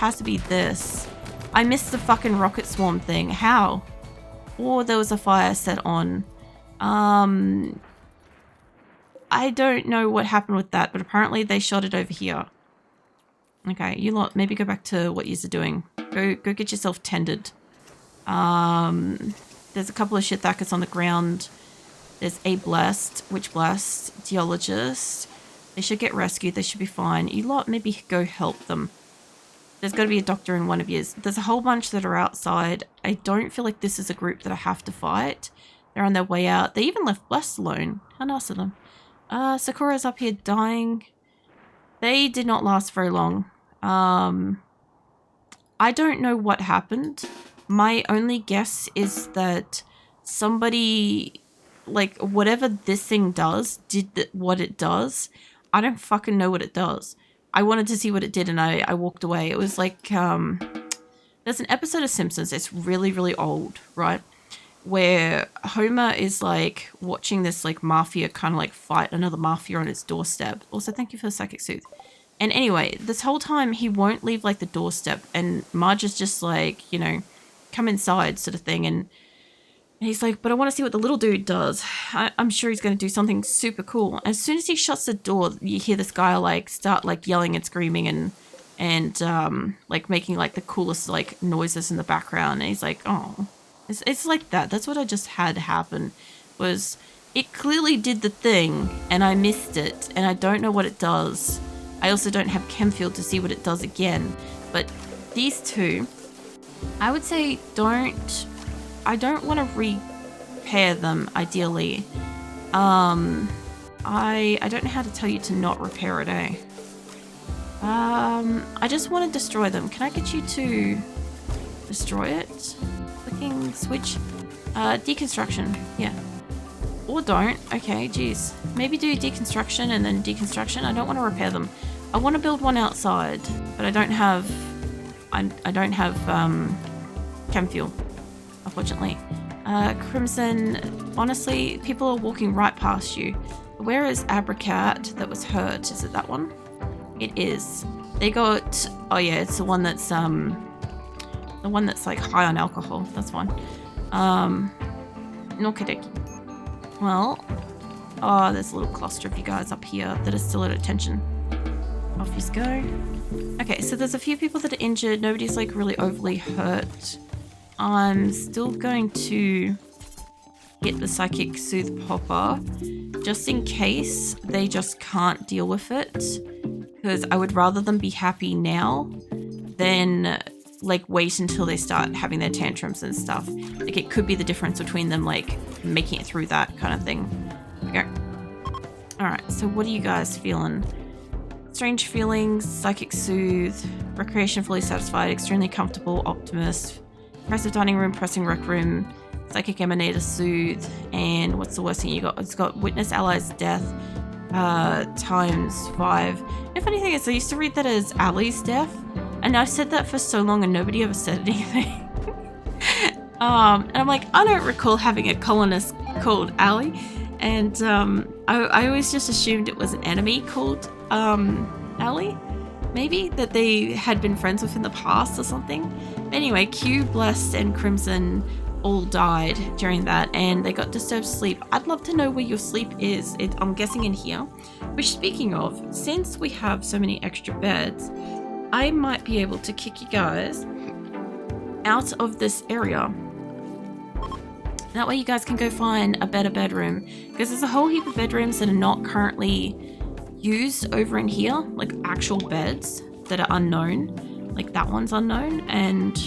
has to be this. I missed the fucking rocket swarm thing. How? Or there was a fire set on. I don't know what happened with that, but apparently they shot it over here. Okay, you lot, maybe go back to what you're doing. Go get yourself tended. There's a couple of shithackers on the ground. There's a blessed, witch blessed, geologist. They should get rescued. They should be fine. You lot, maybe go help them. There's got to be a doctor in one of yours. There's a whole bunch that are outside. I don't feel like this is a group that I have to fight. They're on their way out. They even left Blessed alone. How nice of them. Sakura's up here dying. They did not last very long. I don't know what happened. My only guess is that somebody, like, whatever this thing does, did what it does. I don't fucking know what it does. I wanted to see what it did and I walked away. It was like, there's an episode of Simpsons, it's really, really old, right? Where Homer is like watching this like mafia kind of like fight another mafia on his doorstep. Also, thank you for the psychic soothe. And anyway, this whole time he won't leave like the doorstep and Marge is just like, you know, come inside sort of thing. And he's like, but I want to see what the little dude does. I'm sure he's going to do something super cool. As soon as he shuts the door, you hear this guy like start like yelling and screaming and like making like the coolest like noises in the background. And he's like, oh, it's like that. That's what I just had happen. Was it clearly did the thing and I missed it and I don't know what it does. I also don't have Chemfield to see what it does again. But these two, I would say I don't want to repair them, ideally. I don't know how to tell you to not repair it, eh? I just want to destroy them. Can I get you to destroy it? Clicking switch. Deconstruction, yeah. Or don't. Okay, geez. Maybe do deconstruction and then deconstruction. I don't want to repair them. I want to build one outside, but I don't have chem fuel, unfortunately. Crimson, honestly, people are walking right past you. Where is Abracat that was hurt? Is it that one? It is. They got, oh yeah, it's the one that's like high on alcohol. That's one. No kidding. Well, oh, there's a little cluster of you guys up here that are still at attention. Off you go. Okay, so there's a few people that are injured. Nobody's like really overly hurt. I'm still going to get the psychic soothe popper just in case they just can't deal with it, because I would rather them be happy now than like wait until they start having their tantrums and stuff. Like it could be the difference between them like making it through that kind of thing. Okay. Alright, so what are you guys feeling? Strange feelings, psychic soothe, recreation fully satisfied, extremely comfortable, optimist, impressive dining room, pressing rec room, psychic emanator soothe, and what's the worst thing you got? It's got witness allies death times 5. The funny thing is I used to read that as Ali's death, and I said that for so long and nobody ever said anything. And I'm like, I don't recall having a colonist called Ali, and I always just assumed it was an enemy called Ali, maybe, that they had been friends with in the past or something. Anyway, Q, Blessed, and Crimson all died during that, and they got disturbed sleep. I'd love to know where your sleep is. I'm guessing in here. Which, speaking of, since we have so many extra beds, I might be able to kick you guys out of this area. That way you guys can go find a better bedroom, because there's a whole heap of bedrooms that are not currently used over in here, like actual beds that are unknown. Like that one's unknown, and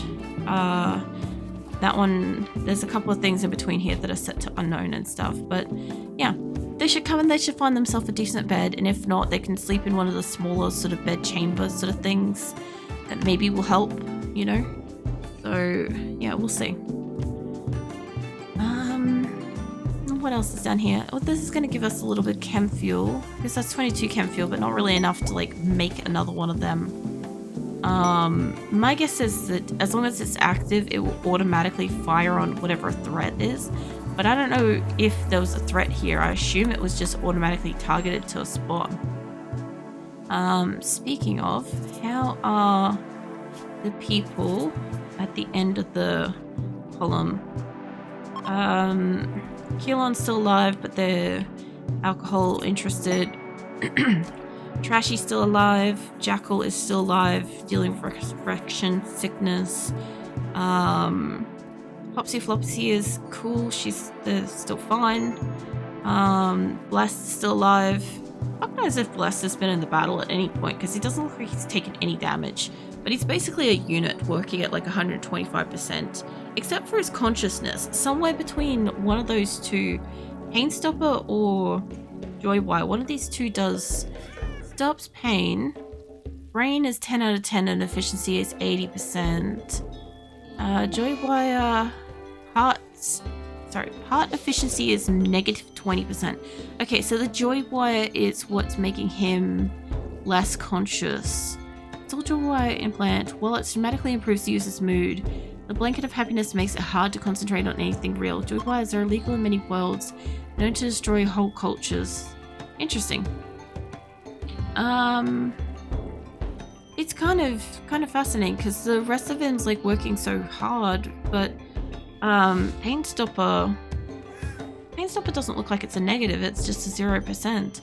that one, there's a couple of things in between here that are set to unknown and stuff. But yeah, they should come and they should find themselves a decent bed, and if not, they can sleep in one of the smaller sort of bed chambers sort of things that maybe will help, you know. So yeah, we'll see. What else is down here? Oh, this is going to give us a little bit of chem fuel, because that's 22 chem fuel, but not really enough to like make another one of them. My guess is that as long as it's active, it will automatically fire on whatever a threat is, but I don't know if there was a threat here. I assume it was just automatically targeted to a spot. Speaking of, how are the people at the end of the column. Keelan's still alive, but they're alcohol interested. Trashy's still alive. Jackal is still alive, dealing with resurrection sickness. Flopsy Flopsy is cool. They're still fine. Blast is still alive. I don't know if Blast has been in the battle at any point because he doesn't look like he's taken any damage. But he's basically a unit working at like 125%, except for his consciousness. Somewhere between one of those two, Painstopper or Joywire, one of these two stops pain. Brain is 10 out of 10 and efficiency is 80%. Joywire, heart efficiency is negative 20%. Okay, so the Joywire is what's making him less conscious. Soldier Wire implant, while it dramatically improves the user's mood, the blanket of happiness makes it hard to concentrate on anything real. Joywires are illegal in many worlds, known to destroy whole cultures. Interesting. It's kind of fascinating because the rest of him's like working so hard, but Painstopper doesn't look like it's a negative, it's just a 0%.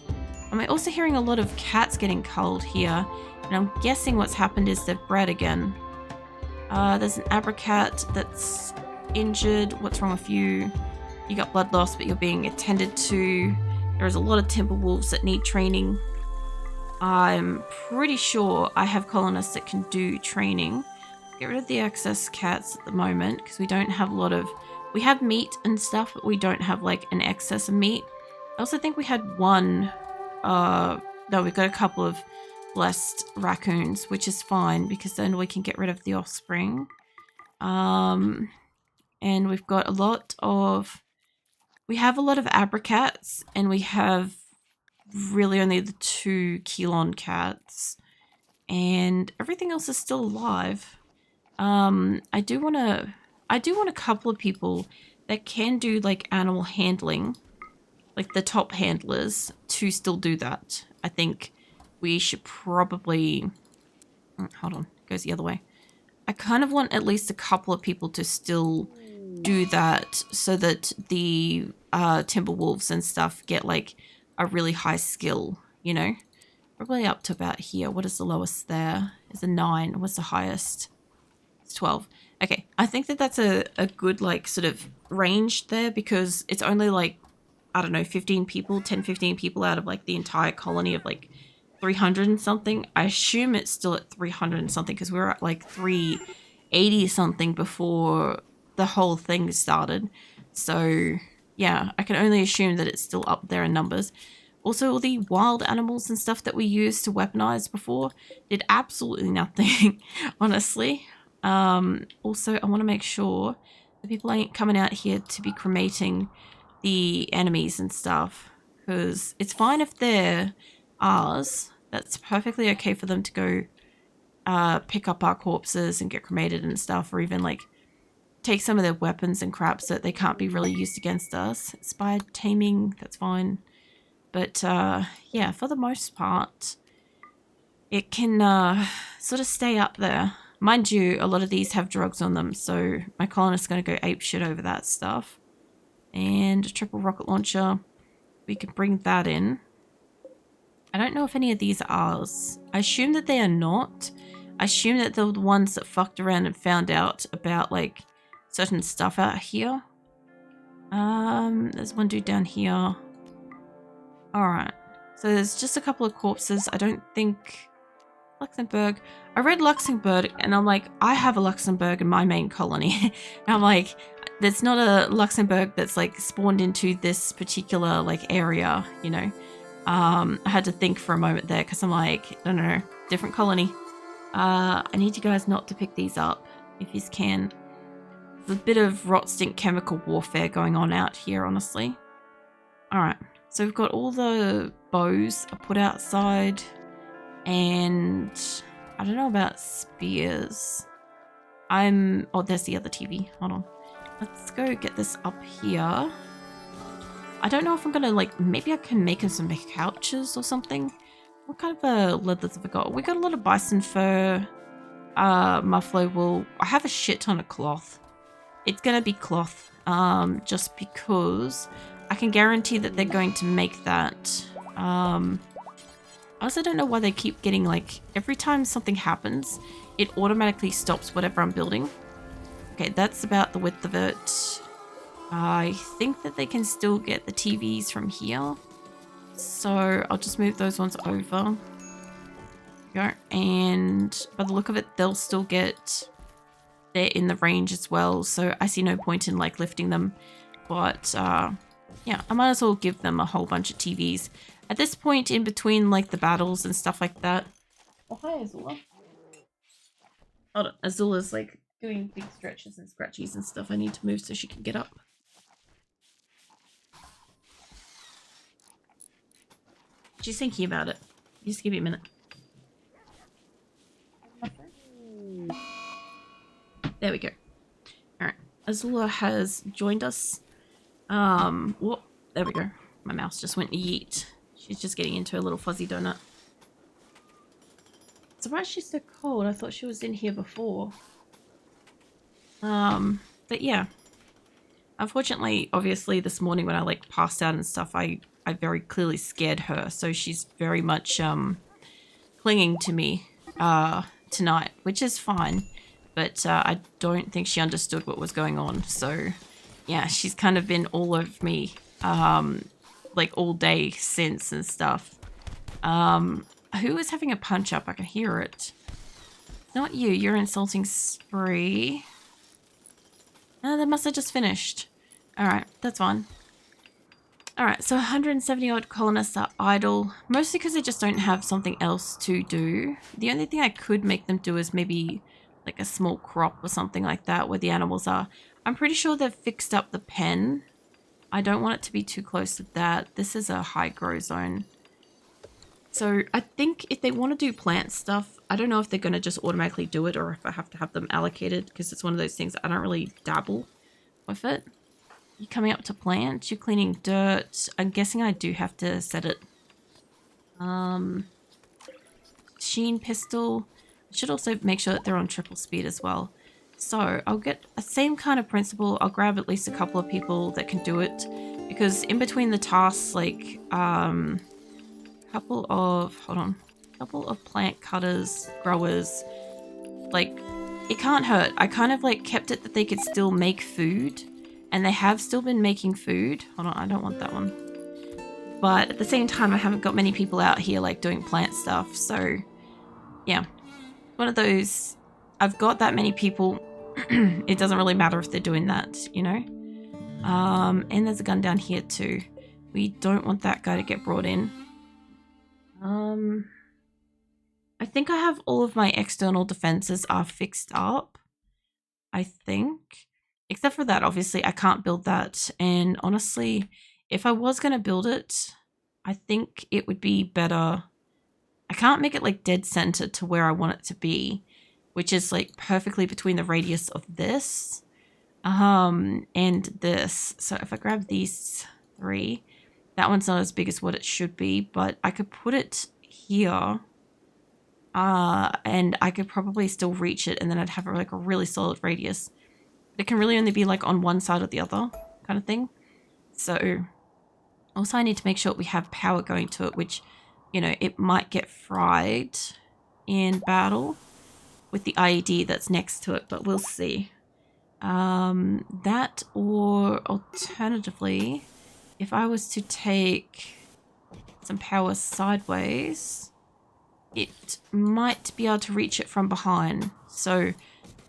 I'm also hearing a lot of cats getting culled here, and I'm guessing what's happened is they've bred again. There's an Abracat that's injured. What's wrong with you? You got blood loss, but you're being attended to. There's a lot of Timberwolves that need training. I'm pretty sure I have colonists that can do training. Get rid of the excess cats at the moment because we don't have a lot of... We have meat and stuff, but we don't have like an excess of meat. I also think we had one... no, we've got a couple of blessed raccoons, which is fine because then we can get rid of the offspring. And we've got a lot of... We have a lot of Abracats, and we have really only the 2 Keelon cats, and everything else is still alive. I do want a couple of people that can do like animal handling, like the top handlers, to still do that. I think we should probably... Hold on, it goes the other way. I kind of want at least a couple of people to still do that so that the Timberwolves and stuff get like a really high skill, you know? Probably up to about here. What is the lowest there? It's a 9. What's the highest? It's 12. Okay, I think that that's a good like sort of range there because it's only like, I don't know, 15 people, 10, 15 people out of like the entire colony of like 300 and something. I assume it's still at 300 and something because we were at like 380 something before the whole thing started. So yeah, I can only assume that it's still up there in numbers. Also, all the wild animals and stuff that we used to weaponize before did absolutely nothing, honestly. Also, I want to make sure that people ain't coming out here to be cremating the enemies and stuff, because it's fine if they're ours. That's perfectly okay for them to go pick up our corpses and get cremated and stuff, or even like take some of their weapons and crap so that they can't be really used against us. Spire taming, that's fine. But yeah, for the most part, it can sort of stay up there. Mind you, a lot of these have drugs on them, so my colonist's going to go apeshit over that stuff. And a triple rocket launcher, we could bring that in. I don't know if any of these are ours. I assume that they are not. I assume that they're the ones that fucked around and found out about like certain stuff out here. There's one dude down here. Alright, so there's just a couple of corpses. I don't think... Luxembourg. I read Luxembourg and I'm like, I have a Luxembourg in my main colony. And I'm like, there's not a Luxembourg that's like spawned into this particular like area, you know. I had to think for a moment there because I'm like, I don't know, different colony. I need you guys not to pick these up if you can. There's a bit of rot stink chemical warfare going on out here, honestly. Alright, so we've got all the bows are put outside. And I don't know about spears. Oh, there's the other TV. Hold on. Let's go get this up here. I don't know if I'm gonna like, maybe I can make some couches or something. What kind of leathers have we got? We got a lot of bison fur. Muffalo will... I have a shit ton of cloth. It's going to be cloth, just because I can guarantee that they're going to make that. I also don't know why they keep getting, like, every time something happens, it automatically stops whatever I'm building. Okay, that's about the width of it. I think that they can still get the TVs from here. So I'll just move those ones over. Go. And by the look of it, they'll still get... They're in the range as well, so I see no point in, like, lifting them. But, yeah, I might as well give them a whole bunch of TVs. At this point, in between, like, the battles and stuff like that... Oh, hi, Azula. Hold on, Azula's, like, doing big stretches and scratchies and stuff. I need to move so she can get up. She's thinking about it. Just give me a minute. There we go. Alright. Azula has joined us. Whoop. There we go. My mouse just went yeet. She's just getting into a little fuzzy donut. Surprised she's so cold. I thought she was in here before. But yeah. Unfortunately, obviously, this morning when I, like, passed out and stuff, I very clearly scared her. So she's very much, clinging to me, tonight, which is fine. But I don't think she understood what was going on. So, yeah, she's kind of been all over me, like, all day since and stuff. Who is having a punch-up? I can hear it. Not you. You're insulting Spree. Oh, they must have just finished. Alright, that's fine. Alright, so 170-odd colonists are idle. Mostly because they just don't have something else to do. The only thing I could make them do is maybe... like a small crop or something like that where the animals are. I'm pretty sure they've fixed up the pen. I don't want it to be too close to that. This is a high grow zone. So I think if they want to do plant stuff, I don't know if they're going to just automatically do it or if I have to have them allocated because it's one of those things I don't really dabble with it. You coming up to plant? You're cleaning dirt. I'm guessing I do have to set it. Sheen pistol. Should also make sure that they're on triple speed as well. So I'll get the same kind of principle. I'll grab at least a couple of people that can do it because in between the tasks, like couple of plant cutters, growers, like it can't hurt. I kind of like kept it that they could still make food and they have still been making food. Hold on, I don't want that one. But at the same time, I haven't got many people out here like doing plant stuff. So yeah. One of those, I've got that many people, it doesn't really matter if they're doing that, you know? And there's a gun down here too. We don't want that guy to get brought in. I think I have all of my external defenses are fixed up. I think. Except for that, obviously, I can't build that. And honestly, if I was going to build it, I think it would be better... I can't make it like dead center to where I want it to be, which is like perfectly between the radius of this and this. So if I grab these three, that one's not as big as what it should be, but I could put it here and I could probably still reach it and then I'd have like a really solid radius. It can really only be like on one side or the other kind of thing. So also I need to make sure we have power going to it, which... you know, it might get fried in battle with the IED that's next to it, but we'll see. That or alternatively, if I was to take some power sideways, it might be able to reach it from behind. So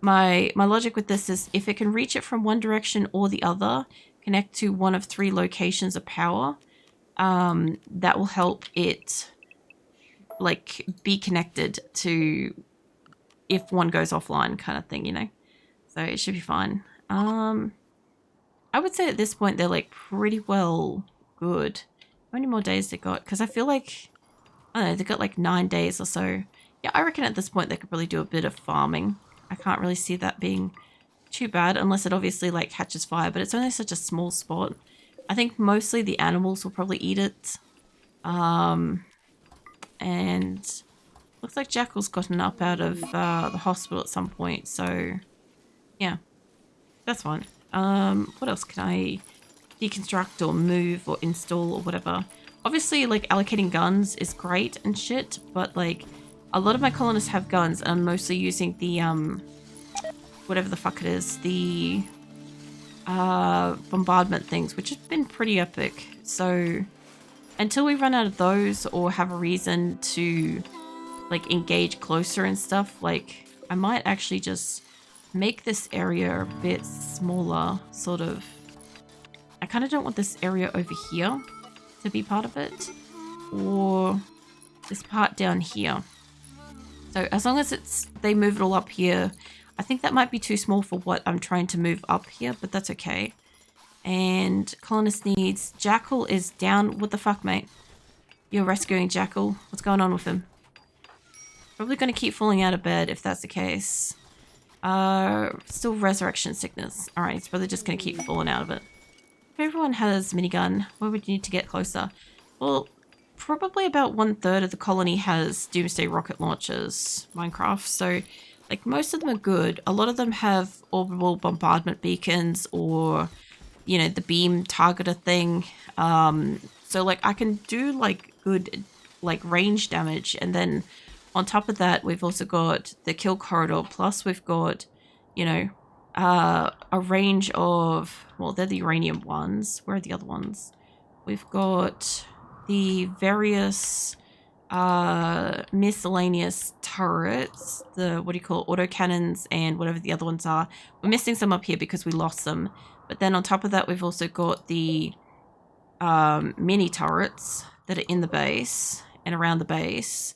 my logic with this is if it can reach it from one direction or the other, connect to one of 3 locations of power, that will help it like be connected to if one goes offline kind of thing, you know? So it should be fine. I would say at this point they're like pretty well good. How many more days they got? Because I feel like, I don't know, they got like 9 days or so. Yeah, I reckon at this point they could probably do a bit of farming. I can't really see that being too bad unless it obviously like catches fire, but it's only such a small spot. I think mostly the animals will probably eat it. And Looks like Jackal's gotten up out of the hospital at some point, so yeah, that's fine. What else can I deconstruct or move or install or whatever? Obviously, like, allocating guns is great and shit, but like, a lot of my colonists have guns, and I'm mostly using the whatever the fuck it is, the bombardment things, which has been pretty epic. So until we run out of those or have a reason to like engage closer and stuff, like, I might actually just make this area a bit smaller, sort of. I kind of don't want this area over here to be part of it, or this part down here. So as long as they move it all up here, I think that might be too small for what I'm trying to move up here, but that's okay. And colonist needs, Jackal is down. What the fuck, mate? You're rescuing Jackal. What's going on with him? Probably going to keep falling out of bed if that's the case. Still resurrection sickness. Alright, he's probably just going to keep falling out of it. If everyone has minigun, where would you need to get closer? Well, probably about 1/3 of the colony has doomsday rocket launchers, Minecraft, so like most of them are good. A lot of them have orbital bombardment beacons or, you know, the beam targeter thing. So like I can do like good like range damage, and then on top of that we've also got the kill corridor, plus we've got, you know, a range of, well, they're the uranium ones. Where are the other ones? We've got the various miscellaneous turrets, the, what do you call it, autocannons and whatever the other ones are. We're missing some up here because we lost them. But then on top of that, we've also got the mini turrets that are in the base and around the base.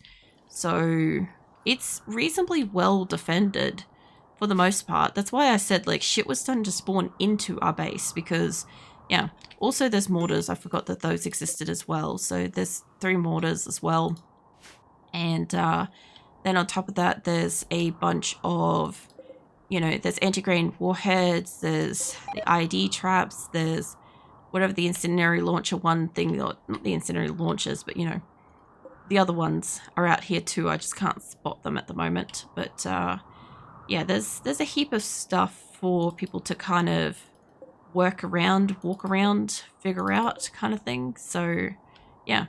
So it's reasonably well defended for the most part. That's why I said like shit was starting to spawn into our base, because yeah. Also there's mortars. I forgot that those existed as well. So there's 3 mortars as well. And then on top of that, there's a bunch of, you know, there's anti-grain warheads, there's the IED traps, there's whatever the incendiary launcher one thing, not the incendiary launchers, but you know, the other ones are out here too. I just can't spot them at the moment. But yeah, there's a heap of stuff for people to kind of work around, walk around, figure out kind of thing. So yeah,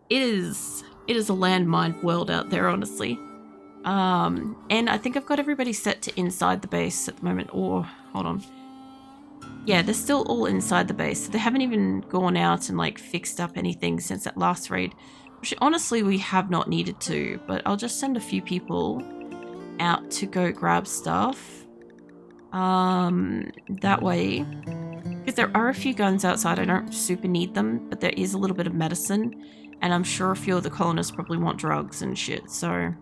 it is a landmine world out there, honestly. And I think I've got everybody set to inside the base at the moment. Or hold on, yeah, they're still all inside the base, so they haven't even gone out and like fixed up anything since that last raid, which honestly we have not needed to. But I'll just send a few people out to go grab stuff. That way, because there are a few guns outside, I don't super need them, but there is a little bit of medicine, and I'm sure a few of the colonists probably want drugs and shit, so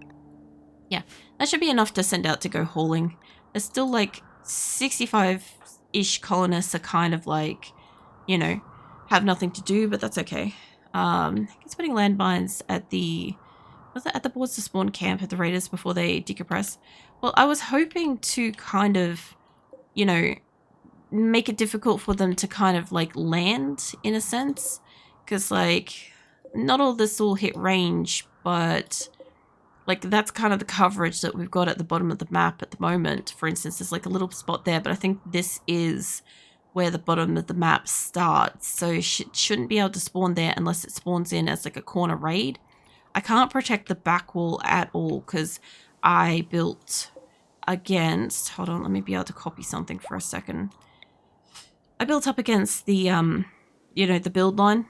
yeah, that should be enough to send out to go hauling. There's still like 65-ish colonists are kind of like, you know, have nothing to do, but that's okay. It's putting landmines at the, was that at the boards to spawn camp at the raiders before they decompress? Well, I was hoping to kind of, you know, make it difficult for them to kind of like land in a sense, because like not all this will hit range, but like that's kind of the coverage that we've got at the bottom of the map at the moment. For instance, there's like a little spot there, but I think this is where the bottom of the map starts, so it shouldn't be able to spawn there unless it spawns in as like a corner raid. I can't protect the back wall at all because I built against, hold on, let me be able to copy something for a second. I built up against the, you know, the build line.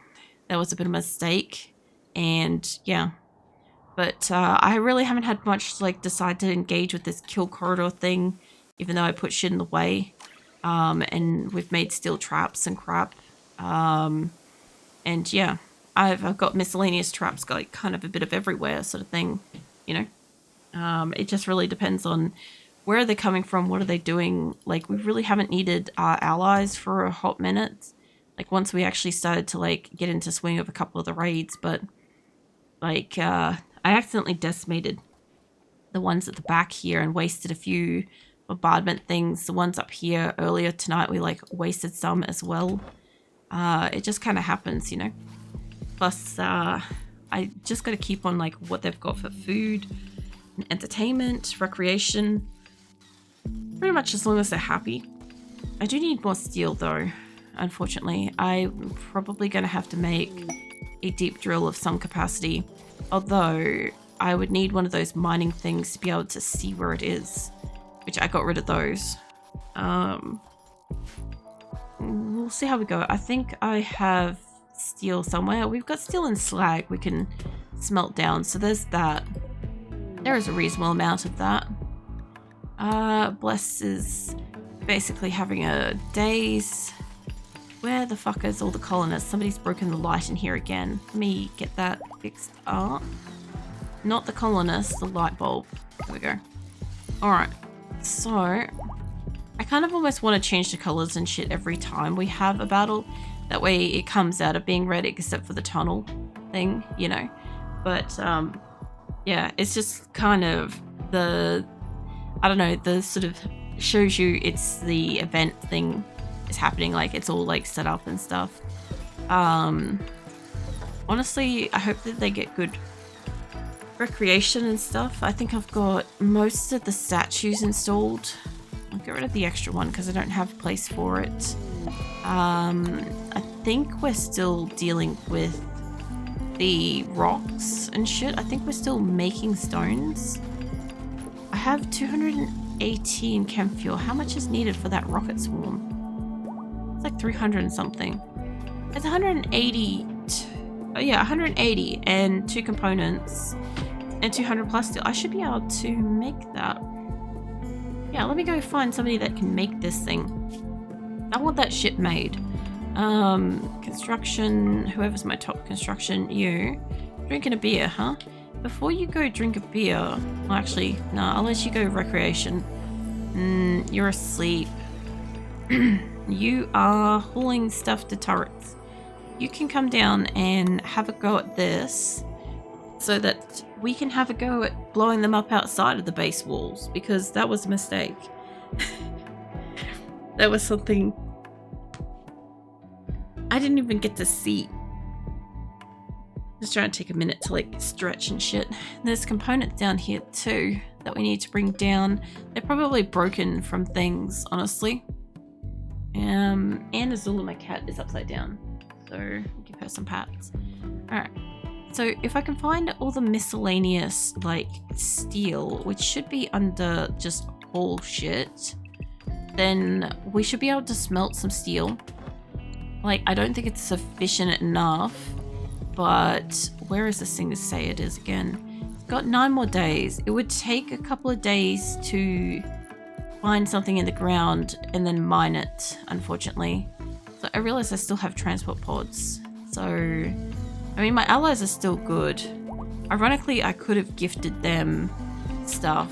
That was a bit of a mistake. And yeah, but I really haven't had much like decide to engage with this kill corridor thing, even though I put shit in the way. And we've made steel traps and crap. And yeah, I've got miscellaneous traps, like kind of a bit of everywhere sort of thing, you know. It just really depends on where are they coming from, what are they doing. Like, we really haven't needed our allies for a hot minute, like once we actually started to like get into swing of a couple of the raids. But like I accidentally decimated the ones at the back here and wasted a few bombardment things. The ones up here earlier tonight, we like wasted some as well. It just kind of happens, you know. Plus I I just got to keep on like what they've got for food, entertainment, recreation. Pretty much as long as they're happy. I do need more steel though, unfortunately. I'm probably going to have to make a deep drill of some capacity. Although I would need one of those mining things to be able to see where it is, which I got rid of those. We'll see how we go. I think I have steel somewhere. We've got steel and slag we can smelt down, so there's that. There is a reasonable amount of that. Bless is basically having a days. Where the fuck is all the colonists? Somebody's broken the light in here again. Let me get that fixed up. Not the colonists, the light bulb. There we go. Alright, so I kind of almost want to change the colors and shit every time we have a battle. That way it comes out of being red except for the tunnel thing, you know. But yeah, it's just kind of the, I don't know, the sort of shows you it's the event thing is happening, like it's all like set up and stuff. Honestly, I hope that they get good recreation and stuff. I think I've got most of the statues installed. I'll get rid of the extra one because I don't have a place for it. I think we're still dealing with the rocks and shit. I think we're still making stones. I have 218 chem fuel. How much is needed for that rocket swarm? It's like 300 and something. It's 180. Oh yeah, 180 and 2 components and 200 plus steel. I should be able to make that. Yeah, let me go find somebody that can make this thing. I want that shit made. Construction, whoever's my top construction, you. Drinking a beer, huh? Before you go drink a beer, well, actually, no, I'll let you go recreation. You're asleep. You are hauling stuff to turrets. You can come down and have a go at this so that we can have a go at blowing them up outside of the base walls, because that was a mistake. That was something I didn't even get to see. Just trying to take a minute to like stretch and shit. There's components down here too that we need to bring down. They're probably broken from things, honestly. And Azula, my cat, is upside down, so give her some pats. Alright, so if I can find all the miscellaneous like steel, which should be under just all shit, then we should be able to smelt some steel. Like, I don't think it's sufficient enough, but where is this thing to say it is again? It's got 9 more days. It would take a couple of days to find something in the ground and then mine it, unfortunately. So I realize I still have transport pods. So, I mean, my allies are still good. Ironically, I could have gifted them stuff.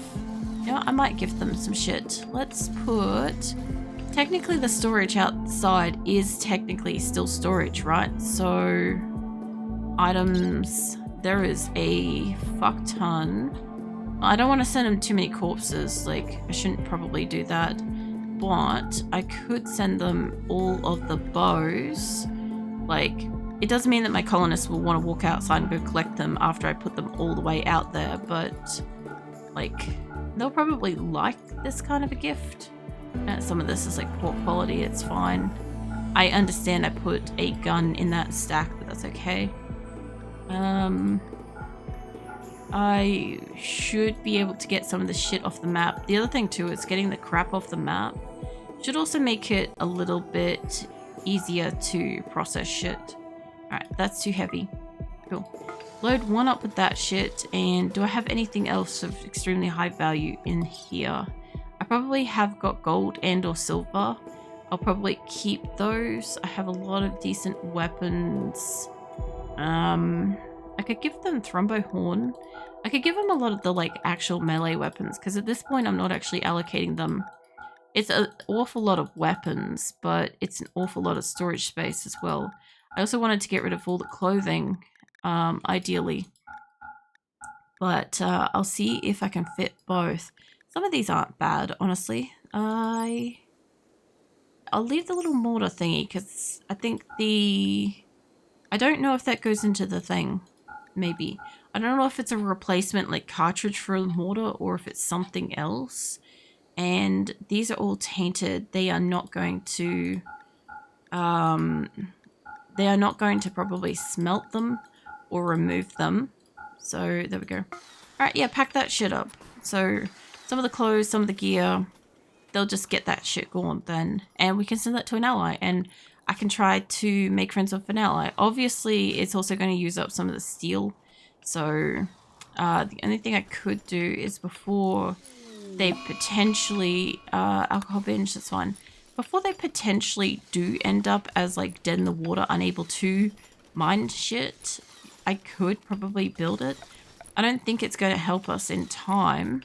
You know, I might gift them some shit. Let's put... Technically, the storage outside is technically still storage, right? So, items, there is a fuck ton. I don't want to send them too many corpses, like, I shouldn't probably do that. But I could send them all of the bows. Like, it does mean that my colonists will want to walk outside and go collect them after I put them all the way out there, but, like, they'll probably like this kind of a gift. Some of this is like poor quality, it's fine. I understand I put a gun in that stack, but that's okay. I should be able to get some of the shit off the map. The other thing too is getting the crap off the map should also make it a little bit easier to process shit. Alright, that's too heavy. Cool. Load one up with that shit, and do I have anything else of extremely high value in here? I probably have got gold and or silver. I'll probably keep those. I have a lot of decent weapons. I could give them Thrombo Horn. I could give them a lot of the like actual melee weapons, because at this point I'm not actually allocating them. It's an awful lot of weapons, but it's an awful lot of storage space as well. I also wanted to get rid of all the clothing, ideally. But I'll see if I can fit both. Some of these aren't bad, honestly. I'll leave the little mortar thingy, because I think I don't know if that goes into the thing. maybe. I don't know if it's a replacement like cartridge for mortar or if it's something else. And these are all tainted. They are not going to probably smelt them or remove them. So there we go. Alright, yeah, pack that shit up. So some of the clothes, some of the gear, they'll just get that shit gone then. And we can send that to an ally. And I can try to make friends with an ally. Obviously, it's also going to use up some of the steel. So the only thing I could do is before they potentially... alcohol binge, that's fine. Before they potentially do end up as like dead in the water, unable to mine shit, I could probably build it. I don't think it's going to help us in time.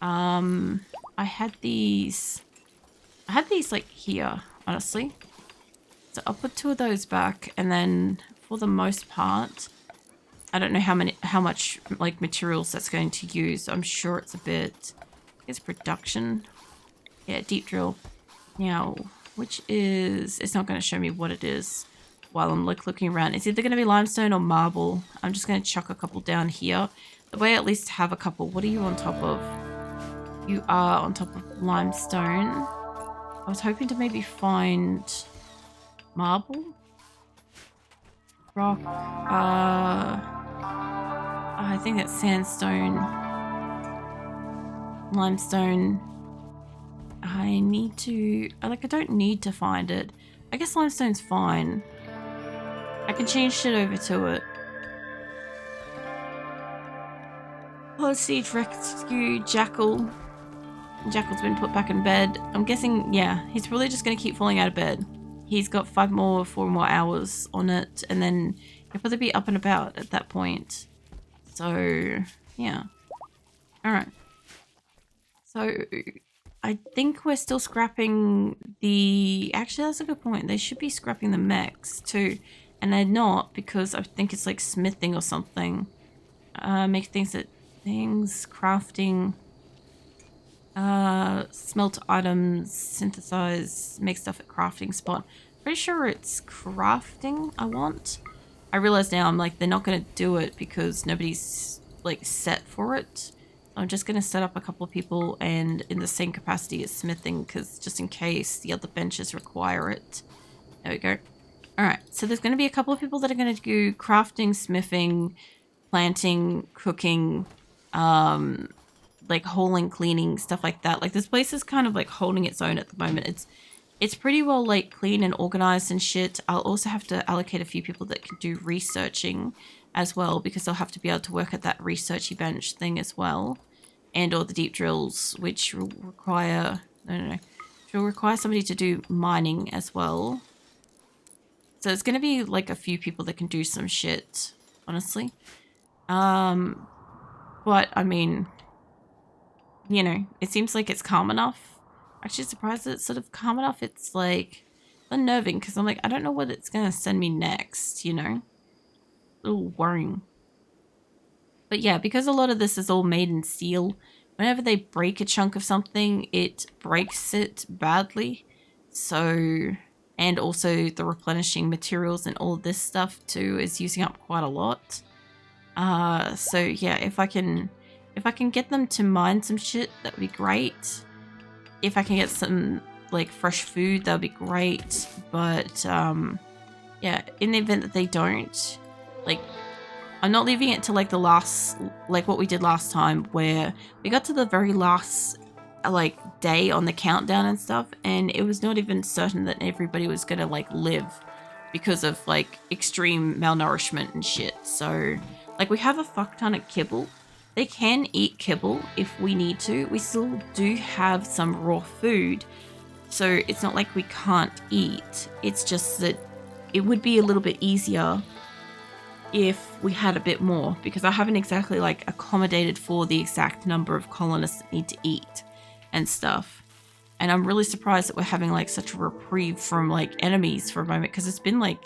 I had these like here, honestly. So I'll put 2 of those back, and then for the most part, I don't know how much like materials that's going to use. I'm sure it's a bit. It's production. Yeah, deep drill. Now, which is, it's not going to show me what it is while I'm like looking around. It's either going to be limestone or marble. I'm just going to chuck a couple down here. The way I at least have a couple. What are you on top of? You are on top of limestone. I was hoping to maybe find marble, rock. I think that's sandstone, limestone. I need to, like, I don't need to find it. I guess limestone's fine. I can change shit over to it. Let's see, rescue Jackal. Jackal's been put back in bed. I'm guessing, yeah, he's probably just going to keep falling out of bed. He's got 4 more hours on it, and then he'll probably be up and about at that point. So, yeah. Alright. So, I think we're still scrapping the... Actually, that's a good point. They should be scrapping the mechs, too. And they're not, because I think it's like smithing or something. Make things, crafting... smelt items, synthesize, make stuff at crafting spot. Pretty sure it's crafting I want. I realize now I'm like, they're not going to do it because nobody's like set for it. I'm just going to set up a couple of people and in the same capacity as smithing, because just in case the other benches require it. There we go. Alright, so there's going to be a couple of people that are going to do crafting, smithing, planting, cooking, like hauling, cleaning, stuff like that. Like this place is kind of like holding its own at the moment. It's pretty well like clean and organized and shit. I'll also have to allocate a few people that can do researching as well, because they'll have to be able to work at that researchy bench thing as well. And or the deep drills, which will require, which will require somebody to do mining as well. So it's going to be like a few people that can do some shit, honestly. But I mean, you know, it seems like it's calm enough. Actually surprised that it's sort of calm enough. It's like unnerving because I'm like, I don't know what it's going to send me next, you know? A little worrying. But yeah, because a lot of this is all made in steel, whenever they break a chunk of something, it breaks it badly. So, and also the replenishing materials and all this stuff too is using up quite a lot. So yeah, if I can get them to mine some shit, that would be great. If I can get some like fresh food, that would be great. But yeah, in the event that they don't, like, I'm not leaving it to like the last, like what we did last time, where we got to the very last like day on the countdown and stuff, and it was not even certain that everybody was gonna like live because of like extreme malnourishment and shit. So like we have a fuck ton of kibble. They can eat kibble if we need to. We still do have some raw food, so it's not like we can't eat. It's just that it would be a little bit easier if we had a bit more, because I haven't exactly like accommodated for the exact number of colonists that need to eat and stuff. And I'm really surprised that we're having like such a reprieve from like enemies for a moment, because it's been like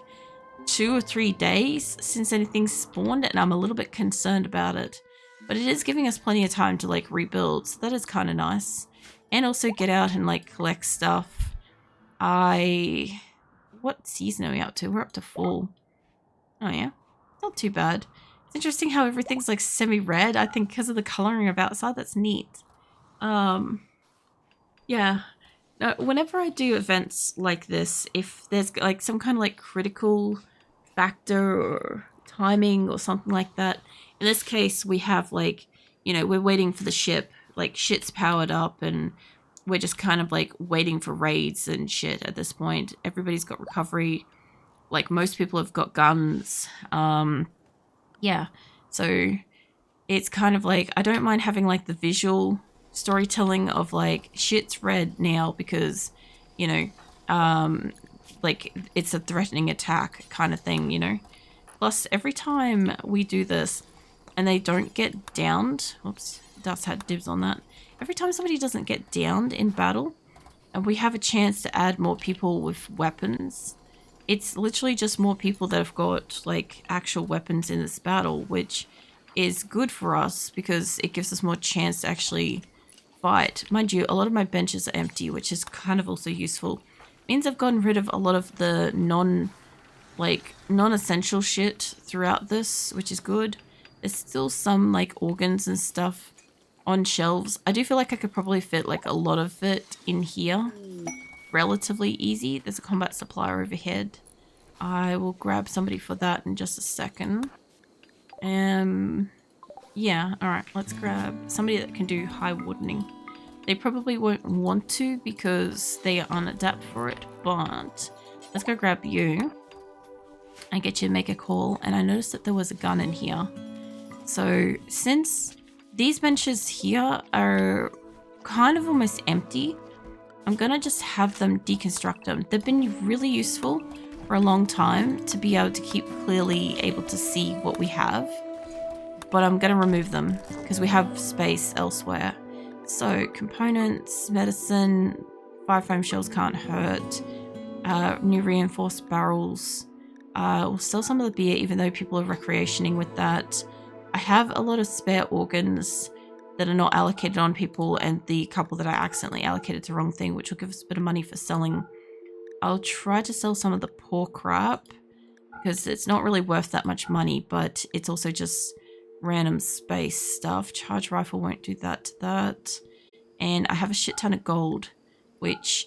2 or 3 days since anything spawned, and I'm a little bit concerned about it. But it is giving us plenty of time to like rebuild, so that is kind of nice. And also get out and like collect stuff. What season are we up to? We're up to fall. Oh yeah, not too bad. It's interesting how everything's like semi-red. I think because of the coloring of outside, that's neat. Yeah. Now, whenever I do events like this, if there's like some kind of like critical factor or timing or something like that, in this case, we have like, you know, we're waiting for the ship, like shit's powered up and we're just kind of like waiting for raids and shit at this point. Everybody's got recovery. Like most people have got guns. Yeah. So it's kind of like, I don't mind having like the visual storytelling of like shit's red now because, you know, like it's a threatening attack kind of thing, you know. Plus every time we do this and they don't get downed, oops, Dust had dibs on that. Every time somebody doesn't get downed in battle and we have a chance to add more people with weapons, it's literally just more people that have got like actual weapons in this battle, which is good for us because it gives us more chance to actually fight. Mind you, a lot of my benches are empty, which is kind of also useful. Means I've gotten rid of a lot of the non-essential shit throughout this, which is good. There's still some like organs and stuff on shelves. I do feel like I could probably fit like a lot of it in here relatively easy. There's a combat supplier overhead. I will grab somebody for that in just a second. Yeah, alright, let's grab somebody that can do high wardening. They probably won't want to because they are unadapt for it, but let's go grab you and get you to make a call. And I noticed that there was a gun in here. So since these benches here are kind of almost empty, I'm gonna just have them deconstruct them. They've been really useful for a long time to be able to keep clearly able to see what we have. But I'm gonna remove them because we have space elsewhere. So components, medicine, 5 foam shells can't hurt, new reinforced barrels. We'll sell some of the beer even though people are recreationing with that. I have a lot of spare organs that are not allocated on people and the couple that I accidentally allocated to the wrong thing, which will give us a bit of money for selling. I'll try to sell some of the poor crap because it's not really worth that much money, but it's also just random space stuff. Charge rifle won't do that to that. And I have a shit ton of gold, which